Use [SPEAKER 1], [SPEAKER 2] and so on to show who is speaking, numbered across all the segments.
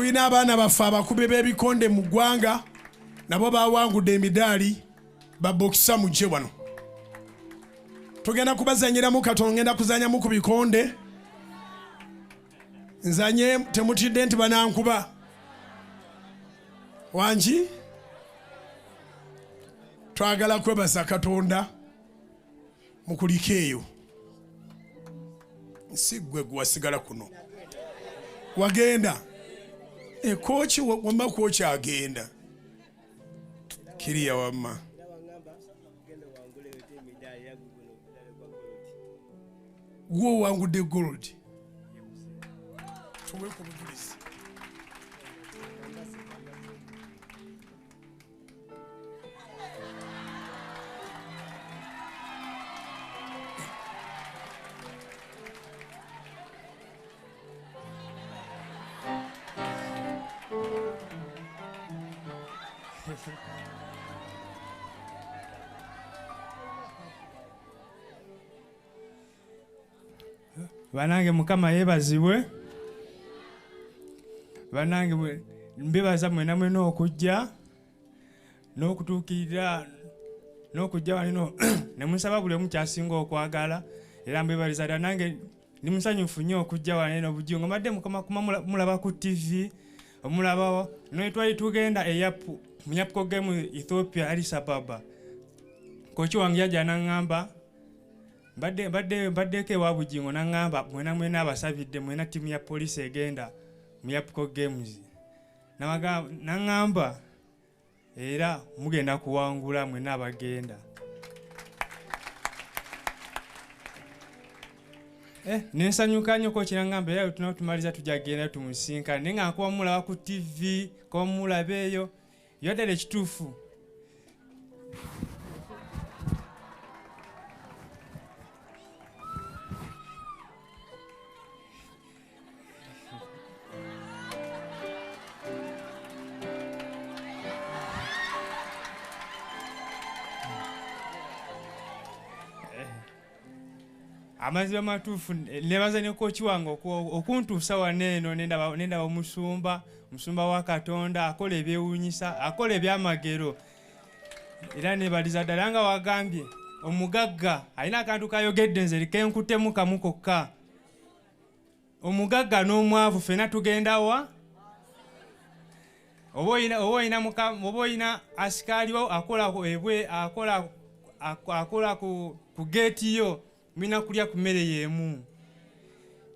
[SPEAKER 1] Tulina abaana baffe abakubi b'ebikonde mu ggwanga nabo bawangudde emidaali babokisa mujje wano. Tugenda kubazanyiramu katono, ngenda kuzanyamu ku bikonde. Nzanye temutidde nti banankuba. Wangi twagala kwebaza Katonda mukulika eyo. Si gwe gwasigala kuno. Wagenda. Kochi wamma kochi agenda. Kiriya wamma. Gwo wangudde gold. Tuwe ku bujulizi.
[SPEAKER 2] Banange Mukama yebazibwe. Banange mbebaza mwena mwena okujja n'okutuukirira n'okujja wano ne musaba buli omu kyasinga okwagala era mbebaliza ddala. Nange ndi musanyufu nnyo okujja wano eno Bujjungu. Mbadde Mukama mulaba ku TV omulabawo ne twali tugenda mu Yapuko Game Ethiopia Addis Ababa. Kochi wange yajja n'aŋŋamba baddeko ewa Bujjungu n'aŋŋamba mwena mwena abasabidde mwena ttiimu ya poliisi egenda mu Yapuko Games. N'aŋŋamba era mugenda kuwangula mwena abagenda. Nensanyuka nnyo Kochi n'aŋŋamba era tunatumaliza tujja genda tumusinkana. Naye nga nkuba mulaba ku TV kuba mulaba eyo yoddala ekituufu. Amazima matuufu nebaza ne Kochi wange okuntuusa wano eno nendaba omusumba wa Katonda akola ebyewuunyisa akola ebyamagero era nebaliza ddala nga wagambye omugagga alina akantu kayogedde nze kenkutemu kamu kokka. Omugagga n'omwavu ffenna tugenda wa? Oba oyina asikaali wo akola ku geeti yo mwina kulya ku mmere y'emu.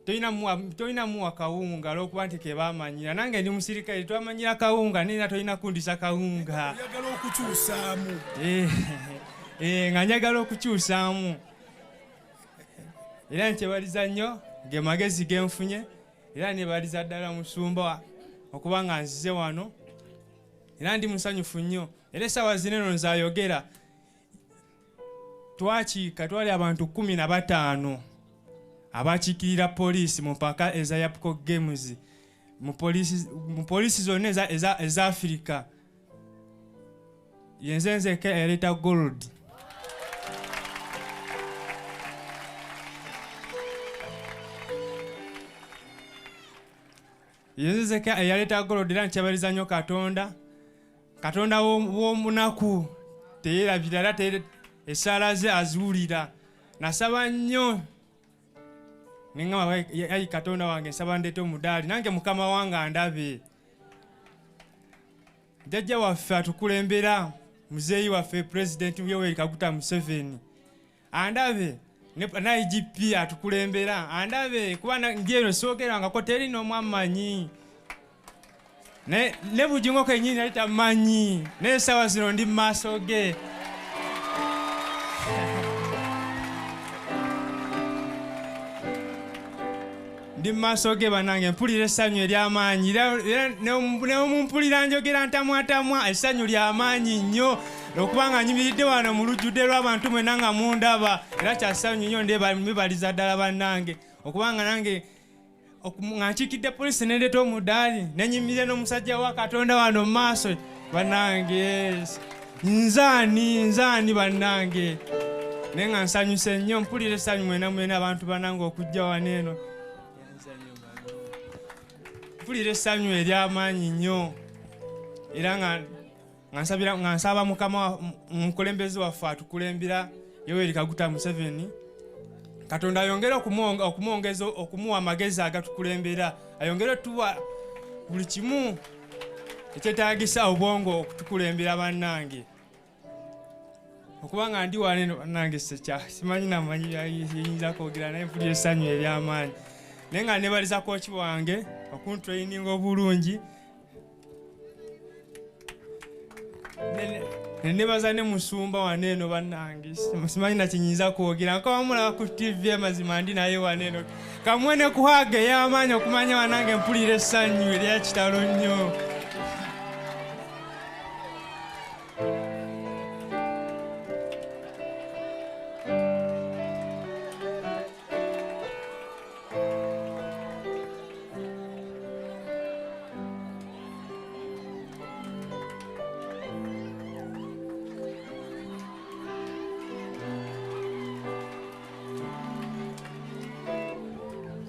[SPEAKER 2] Tolina muwa kawunga olw'okuba nti ke baamanyira. Nange ndi musirikale twamanyira kawunga nina tolina kundisa kawunga.
[SPEAKER 1] Njagala okukyusaamu.
[SPEAKER 2] Nga njagala okukyusaamu. Era nkyebaliza nnyo ge magezi ge nfunye era nebaliza ddala musumba okuba nga nzize wano era ndi musanyufu nnyo. Era essaawa zino eno nzayogera twakiika twali abantu 15 abakiikirira poliisi mu mpaka eza Yapuko Games mu poliisi zonna eza Africa. Yenze nzeka eyaleeta gold. Yenze nzeka eyaleeta gold era nkyebaliza nnyo Katonda w'omunaku teyeerabira era essaala ze aziwulira. Nasaba nnyo neŋŋamba ayi Katonda wange nsaba ndeete omudaali nange Mukama wange andabe. Jjajja waffe atukulembera muzeeyi waffe Pulezidenti Yoweri Kaguta Museveni andabe ne IGP atukulembera andabe kuba ndyeno soogerangako teri n'omu ammanyi ne Bujjungu kennyini yali tamanyi naye essaawa zino ndi mu maaso ge. Ndi maaso ge banange mpulira essanyu ery'amaanyi era neomumpulira njogera ntamwatamwa essanyu ly'amaanyi nnyo okubanga nyimiridde wano mu lujjudde lw'abantu mwena nga mundaba era kyassanyu nnyo mbibaliza ddala bannange okubanga nange nga nkiikidde poliisi nendeeta omudaali nenyimirire n'omusajja wa Katonda wano mu maaso bannange. Nzaani bannange naye nga nsanyuse nnyo mpulira essanyu mwena mwena abantu bannange okujja wano eno. mpulira essanyu ery'amaanyi nnyo era nga nsaba Mukama omukulembeze waffe atukulembera Yoweri Kaguta Museveni Katonda ayongere okumwongeza okumuwa amagezi agatukulembera ayongere tuwa buli kimu ekyetaagisa obwongo okutukulembera bannange okubanga ndi wano bannange simanyi namanyi yinza kwogera naye mpulira essanyu ery'amaanyi naye nga nebaliza kooki wange okuntraininga obulungi nebaza ne musumba waneeno bannange simanyi nakinyinza kwogera nkawamulaba ku TV amazima ndi naye waneeno kamwe ne kuhaga ey'amaanyi okumanya bannange mpulira essanyu erya kitalo nnyo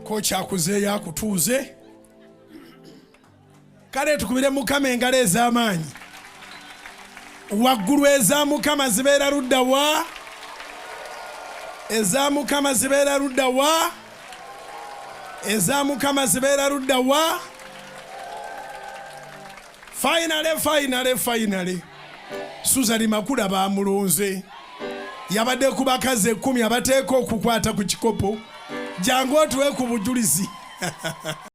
[SPEAKER 1] Kocha akuzeeyo akutuuze kale tukubire Mukama engalo ez'amaanyi waggulu eza Mukama zibeera ludda wa eza Mukama zibeera ludda wa eza Mukama zibeera ludda wa finally Suzani Makula bamulonze yabadde ku bakazi 10 abateeka okukwata ku kikopo jangu otuwe ku bujjulizi